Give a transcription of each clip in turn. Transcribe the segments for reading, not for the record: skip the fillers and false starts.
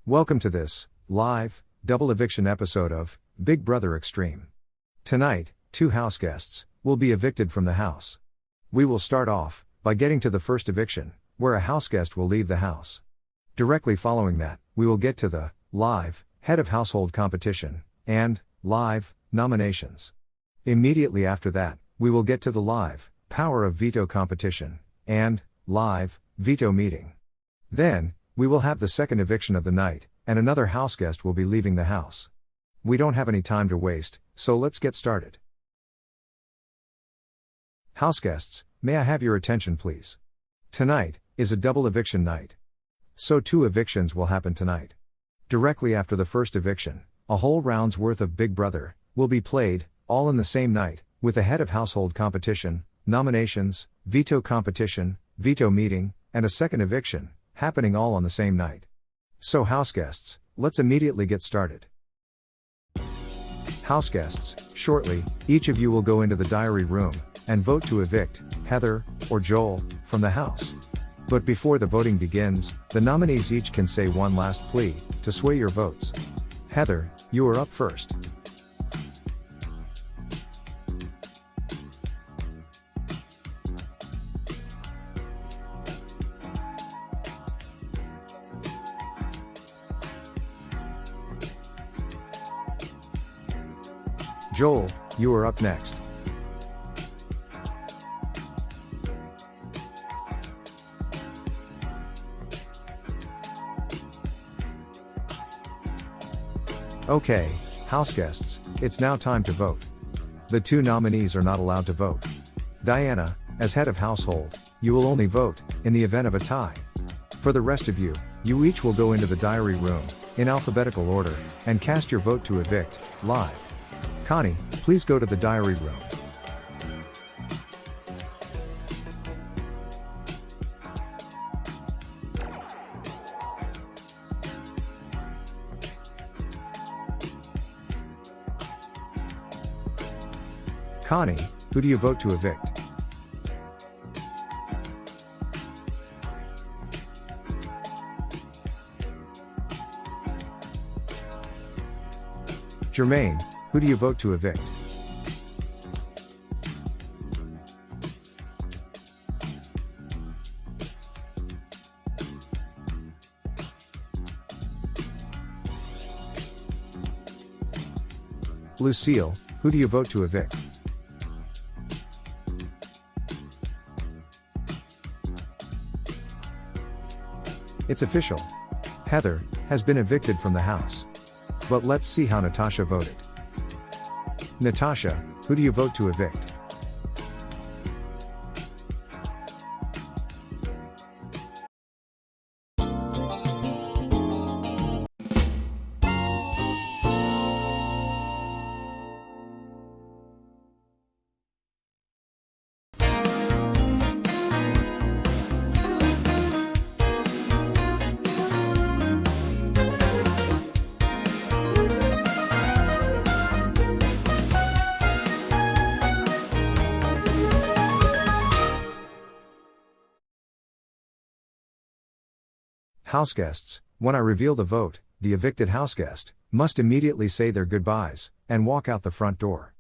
Welcome to this, live, double eviction episode of Big Brother Extreme. Tonight, 2 house guests will be evicted from the house. We will start off by getting to the first eviction, where a house guest will leave the house. Directly following that, we will get to the live head of household competition and live nominations. Immediately after that, we will get to the live power of veto competition and live veto meeting. Then, we will have the second eviction of the night, and another house guest will be leaving the house. We don't have any time to waste, so let's get started. House guests, may I have your attention please? Tonight is a double eviction night. So 2 evictions will happen tonight. Directly after the first eviction, a whole round's worth of Big Brother will be played, all in the same night, with a head of household competition, nominations, veto competition, veto meeting, and a second eviction, happening all on the same night. So house guests, let's immediately get started. House guests, shortly, each of you will go into the diary room and vote to evict Heather or Joel from the house. But before the voting begins, the nominees each can say one last plea to sway your votes. Heather, you are up first. Joel, you are up next. Okay, house guests, it's now time to vote. The 2 nominees are not allowed to vote. Diana, as head of household, you will only vote in the event of a tie. For the rest of you, you each will go into the diary room, in alphabetical order, and cast your vote to evict, live. Connie, please go to the diary room. Connie, who do you vote to evict? Jermaine, who do you vote to evict? Lucille, who do you vote to evict? It's official. Heather has been evicted from the house. But let's see how Natasha voted. Natasha, who do you vote to evict? House guests, when I reveal the vote, the evicted house guest must immediately say their goodbyes and walk out the front door.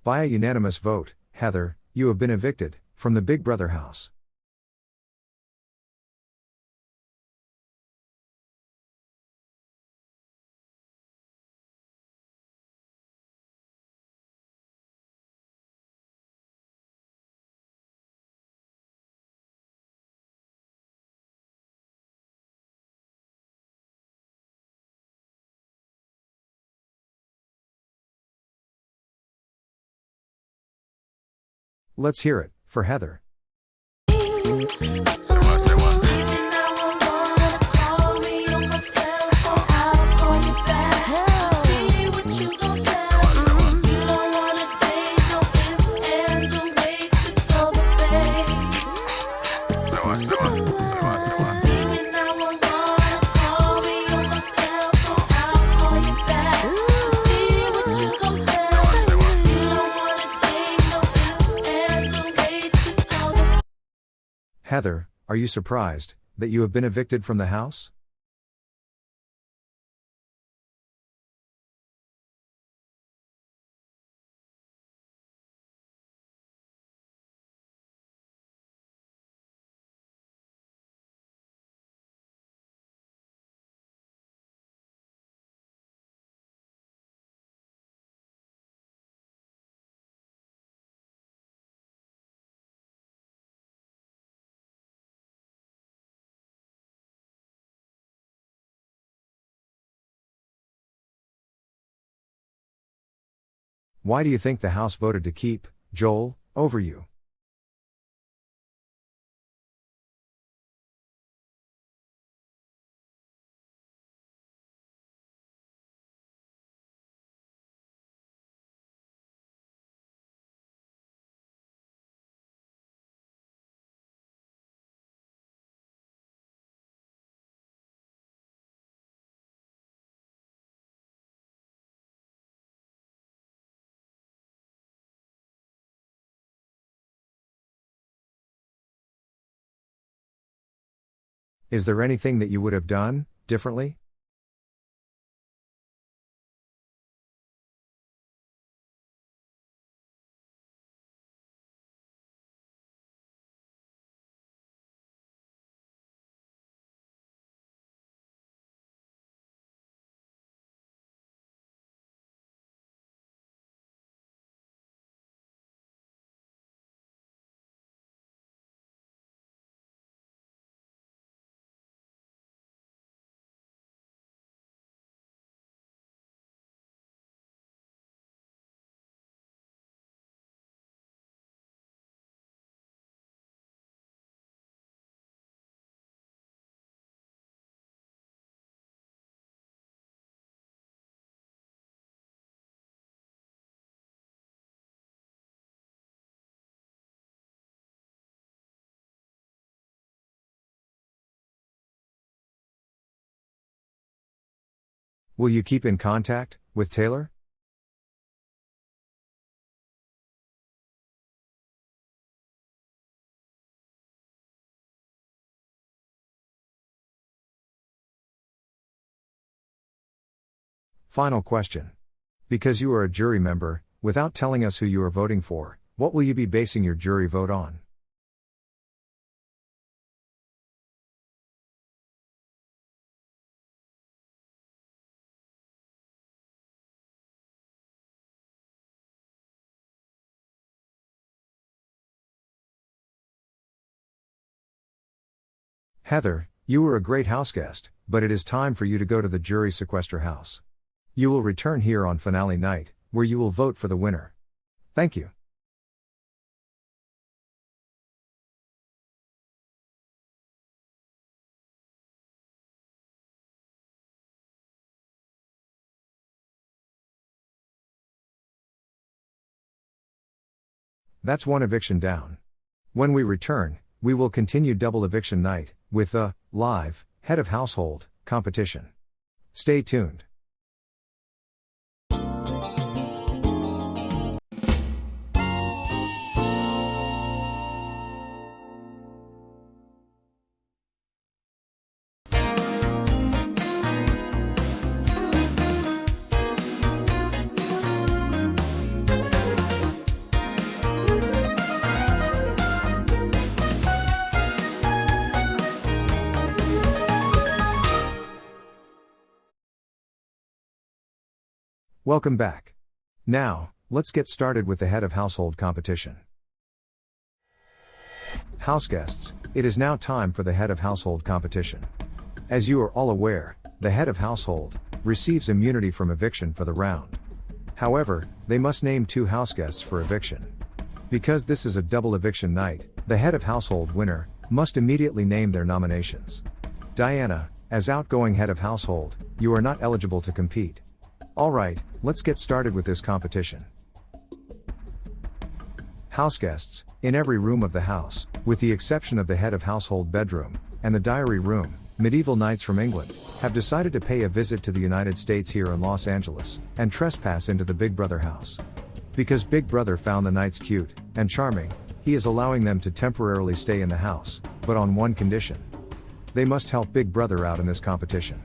By a unanimous vote, Heather, you have been evicted from the Big Brother house. Let's hear it, for Heather. Heather, are you surprised that you have been evicted from the house? Why do you think the House voted to keep Joel over you? Is there anything that you would have done differently? Will you keep in contact with Taylor? Final question. Because you are a jury member, without telling us who you are voting for, what will you be basing your jury vote on? Heather, you were a great houseguest, but it is time for you to go to the jury sequester house. You will return here on finale night, where you will vote for the winner. Thank you. That's one eviction down. When we return, we will continue double eviction night, with the live head of household competition. Stay tuned. Welcome back. Now, let's get started with the head of household competition. House guests, it is now time for the head of household competition. As you are all aware, the head of household receives immunity from eviction for the round. However, they must name 2 house guests for eviction. Because this is a double eviction night, the head of household winner must immediately name their nominations. Diana, as outgoing head of household, you are not eligible to compete. Alright, let's get started with this competition. House guests, in every room of the house, with the exception of the head of household bedroom, and the diary room, medieval knights from England, have decided to pay a visit to the United States here in Los Angeles, and trespass into the Big Brother house. Because Big Brother found the knights cute and charming, he is allowing them to temporarily stay in the house, but on one condition. They must help Big Brother out in this competition.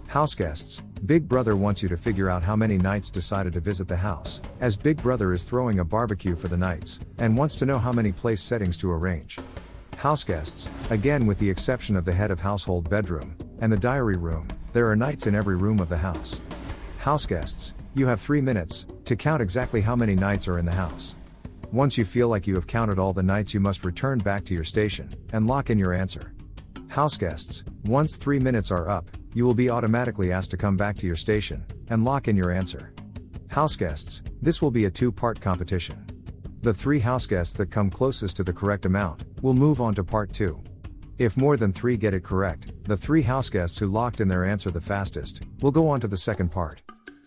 House guests, Big Brother wants you to figure out how many knights decided to visit the house, as Big Brother is throwing a barbecue for the knights, and wants to know how many place settings to arrange. House guests, again with the exception of the head of household bedroom, and the diary room, there are knights in every room of the house. House guests, you have 3 minutes to count exactly how many knights are in the house. Once you feel like you have counted all the knights, you must return back to your station, and lock in your answer. House guests, once 3 minutes are up, you will be automatically asked to come back to your station, and lock in your answer. House guests, this will be a two-part competition. The 3 house guests that come closest to the correct amount will move on to part 2. If more than 3 get it correct, the 3 house guests who locked in their answer the fastest will go on to the second part.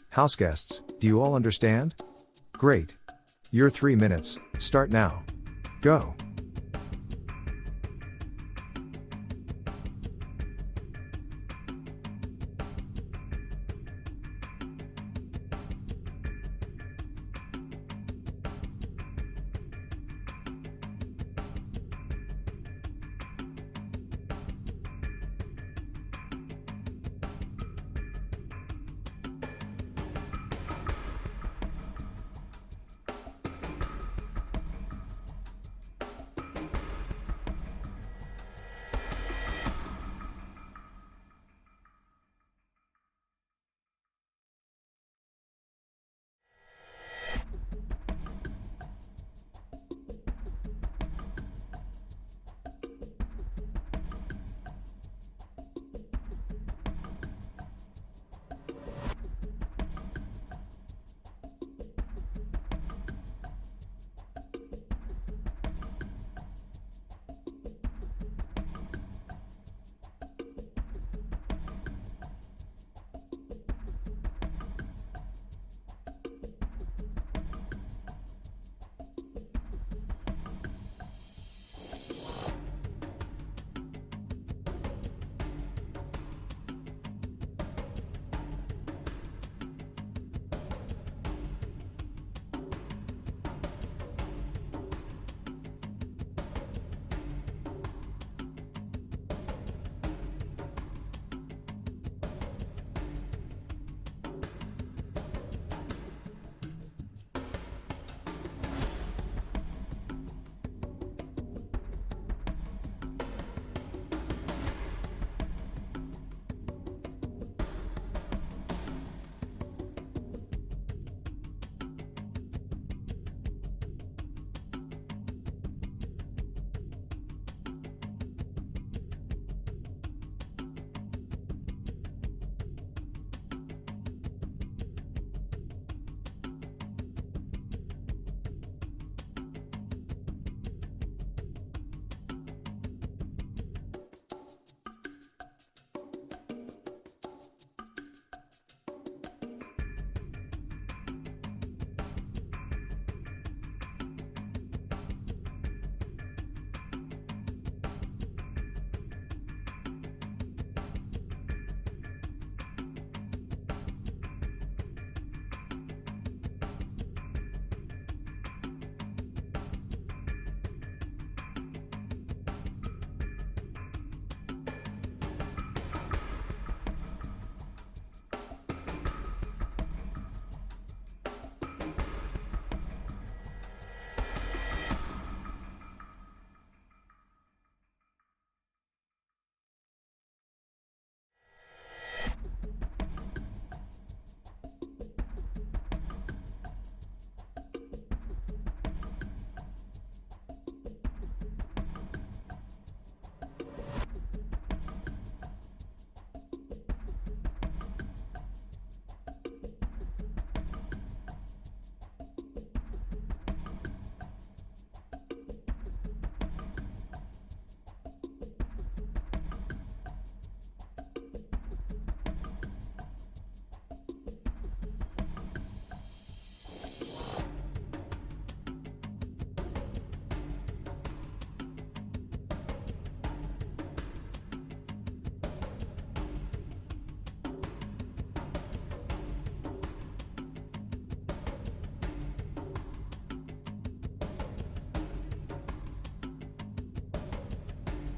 House guests, do you all understand? Great. Your 3 minutes start now. Go.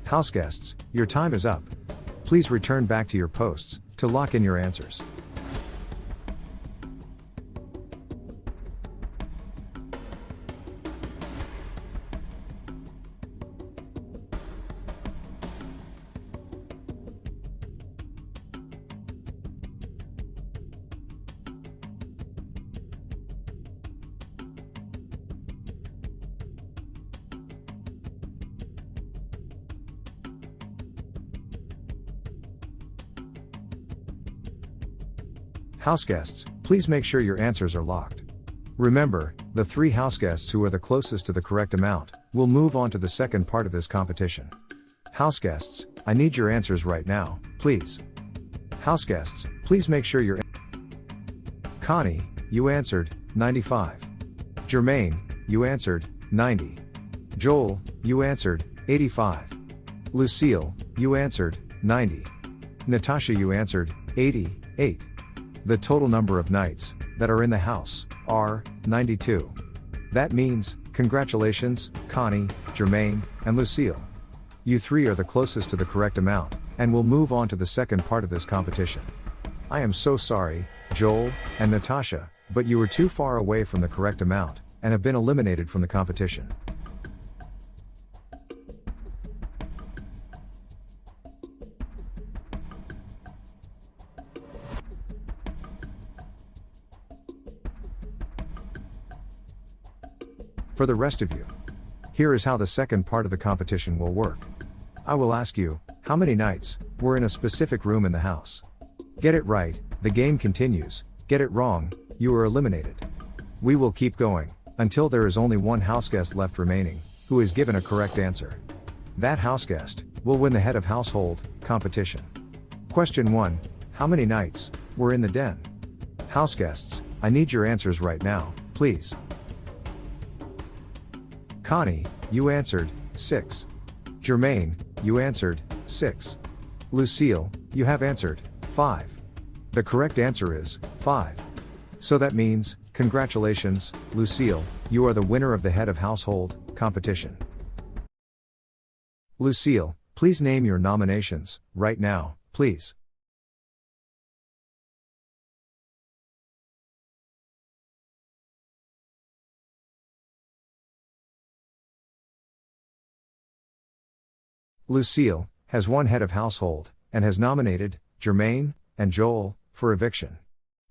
House guests, your time is up. Please return back to your posts to lock in your answers. House guests, please make sure your answers are locked. Remember, the 3 house guests who are the closest to the correct amount will move on to the second part of this competition. House guests, I need your answers right now, please. House guests, please make sure your Connie, you answered 95. Jermaine, you answered 90. Joel, you answered 85. Lucille, you answered 90. Natasha, you answered 88. The total number of knights that are in the house are 92. That means, congratulations, Connie, Jermaine, and Lucille. You 3 are the closest to the correct amount, and will move on to the second part of this competition. I am so sorry, Joel and Natasha, but you were too far away from the correct amount, and have been eliminated from the competition. For the rest of you, here is how the second part of the competition will work. I will ask you, how many knights were in a specific room in the house? Get it right, the game continues. Get it wrong, you are eliminated. We will keep going until there is only 1 house guest left remaining, who is given a correct answer. That house guest will win the head of household competition. Question 1. How many knights were in the den? House guests, I need your answers right now, please. Connie, you answered 6. Jermaine, you answered 6. Lucille, you have answered 5. The correct answer is 5. So that means, congratulations, Lucille, you are the winner of the head of household competition. Lucille, please name your nominations right now, please. Lucille has 1 head of household, and has nominated Jermaine and Joel for eviction.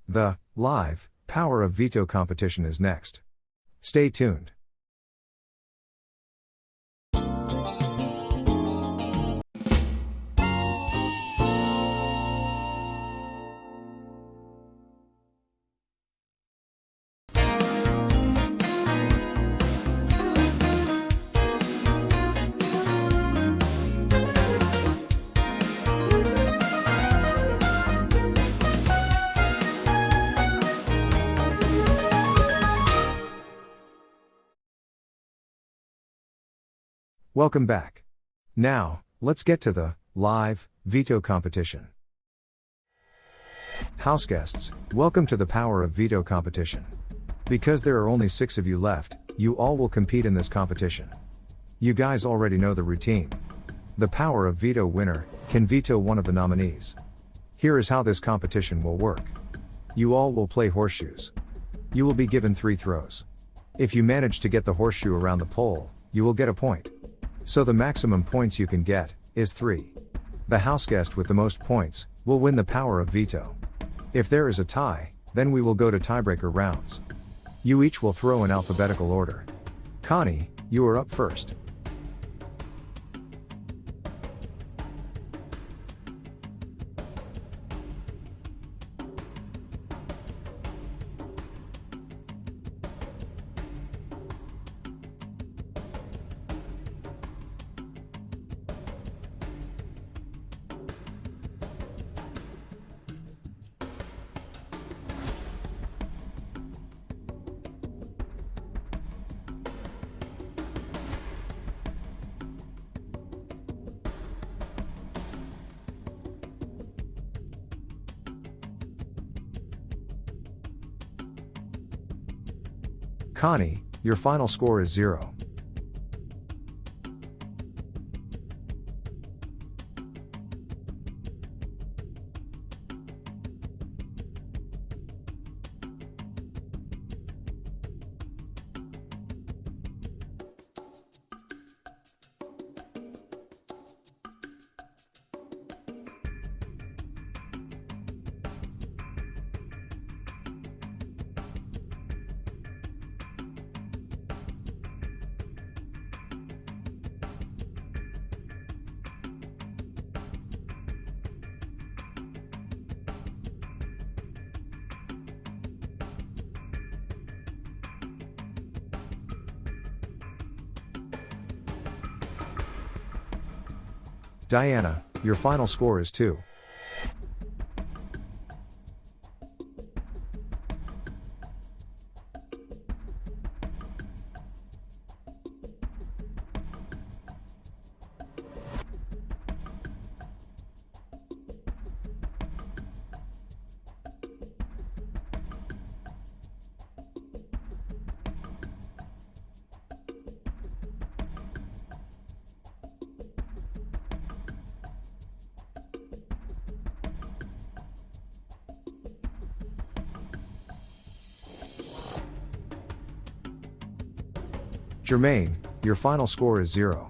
The live Power of Veto competition is next. Stay tuned. Welcome back. Now, let's get to the live veto competition. House guests, welcome to the Power of Veto competition. Because there are only 6 of you left, you all will compete in this competition. You guys already know the routine. The Power of Veto winner can veto one of the nominees. Here is how this competition will work. You all will play horseshoes. You will be given 3 throws. If you manage to get the horseshoe around the pole, you will get a point. So the maximum points you can get is 3. The house guest with the most points will win the Power of Veto. If there is a tie, then we will go to tiebreaker rounds. You each will throw in alphabetical order. Connie, you are up first. Connie, your final score is 0. Diana, your final score is 2. Jermaine, your final score is 0.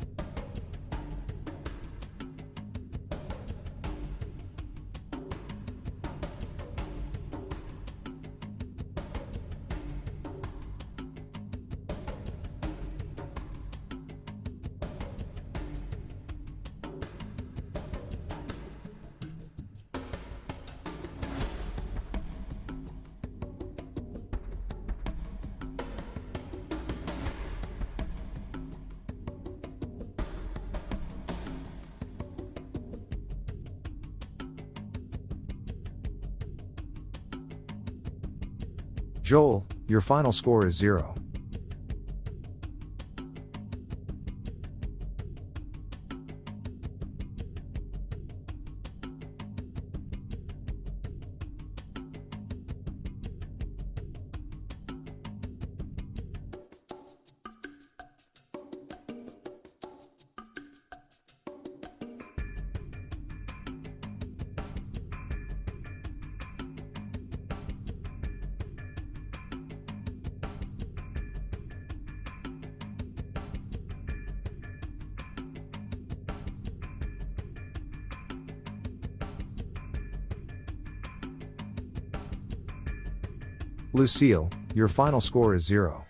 Joel, your final score is 0. Lucille, your final score is 0.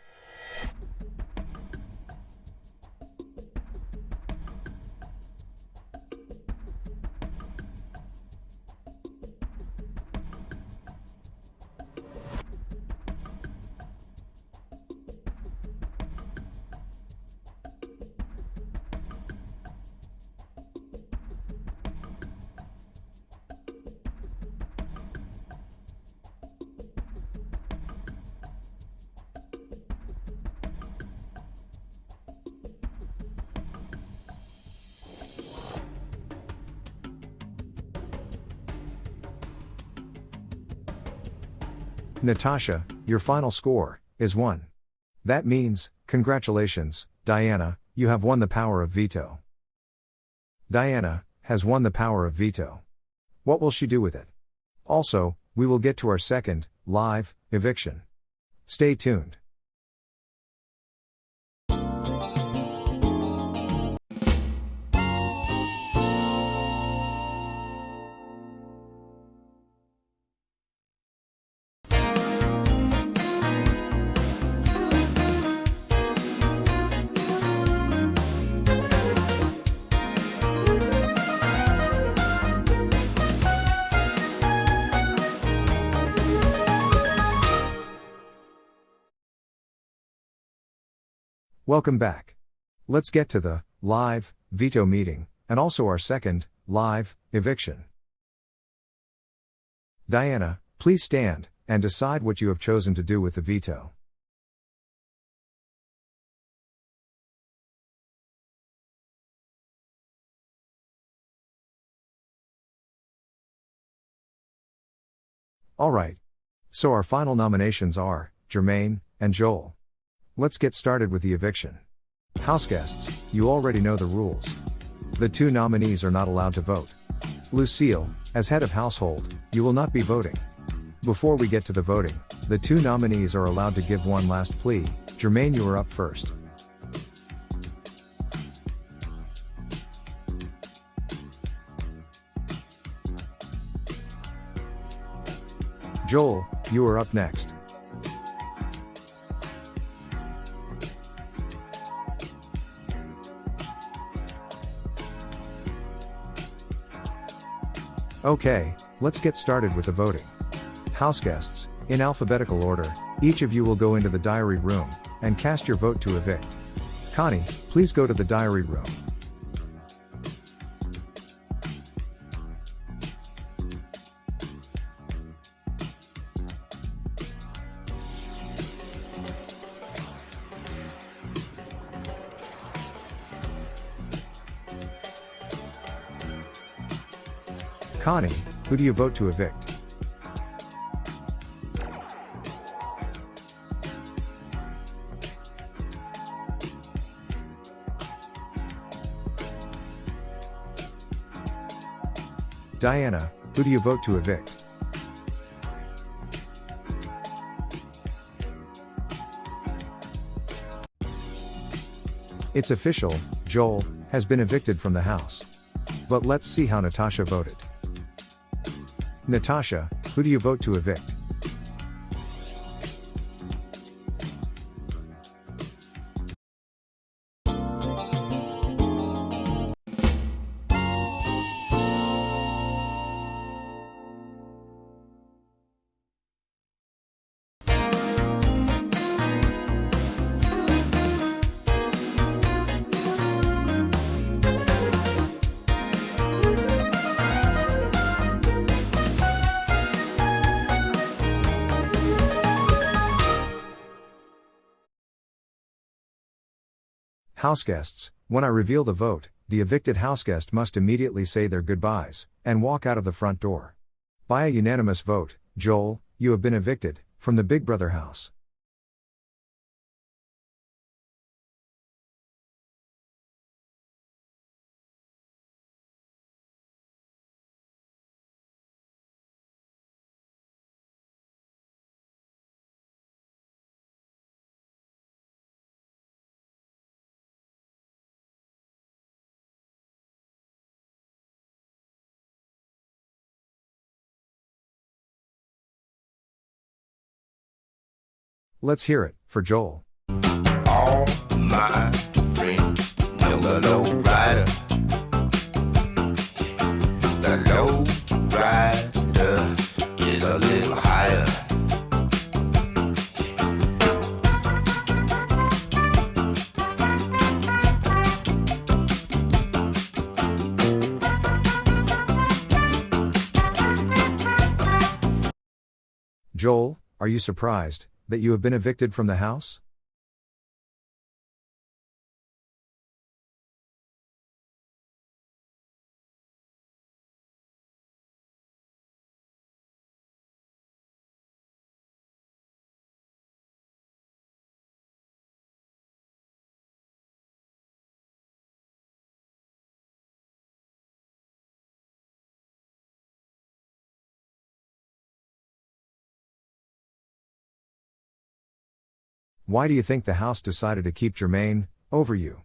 Natasha, your final score is 1. That means, congratulations, Diana, you have won the power of veto. Diana has won the power of veto. What will she do with it? Also, we will get to our second, live, eviction. Stay tuned. Welcome back. Let's get to the live veto meeting, and also our second live eviction. Diana, please stand and decide what you have chosen to do with the veto. Alright. So our final nominations are Jermaine and Joel. Let's get started with the eviction. House guests, you already know the rules. The 2 nominees are not allowed to vote. Lucille, as head of household, you will not be voting. Before we get to the voting, the 2 nominees are allowed to give one last plea. Jermaine, you are up first. Joel, you are up next. Okay, let's get started with the voting. House guests, in alphabetical order, each of you will go into the diary room and cast your vote to evict. Connie, please go to the diary room. Connie, who do you vote to evict? Diana, who do you vote to evict? It's official, Joel has been evicted from the house. But let's see how Natasha voted. Natasha, who do you vote to evict? Houseguests, when I reveal the vote, the evicted houseguest must immediately say their goodbyes and walk out of the front door. By a unanimous vote, Joel, you have been evicted from the Big Brother house. Let's hear it, for Joel. All my friends know the low rider. The low rider is a little higher. Joel, are you surprised that you have been evicted from the house? Why do you think the house decided to keep Jermaine over you?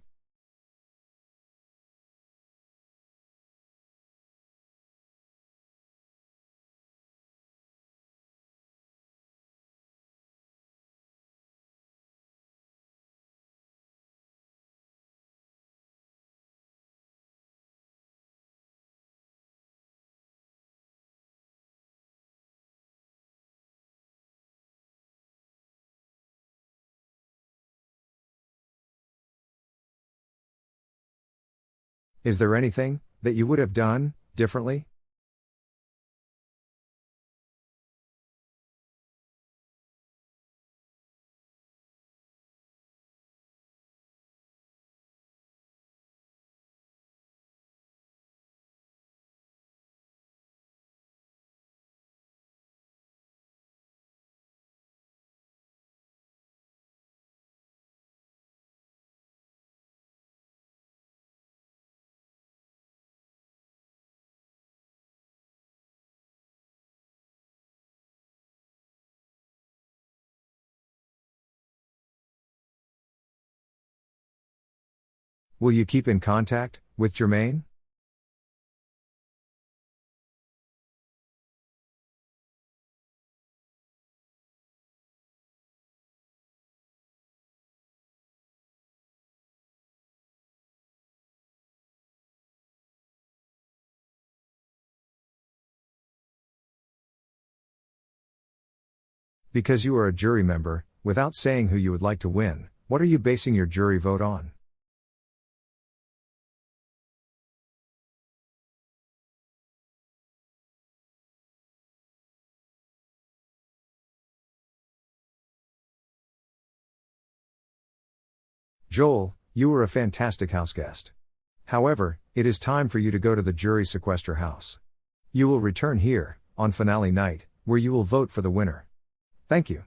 Is there anything that you would have done differently? Will you keep in contact with Jermaine? Because you are a jury member, without saying who you would like to win, what are you basing your jury vote on? Joel, you were a fantastic houseguest. However, it is time for you to go to the jury sequester house. You will return here, on finale night, where you will vote for the winner. Thank you.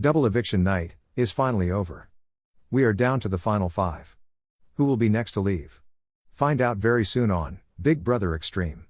Double eviction night is finally over. We are down to the final 5. Who will be next to leave? Find out very soon on Big Brother Extreme.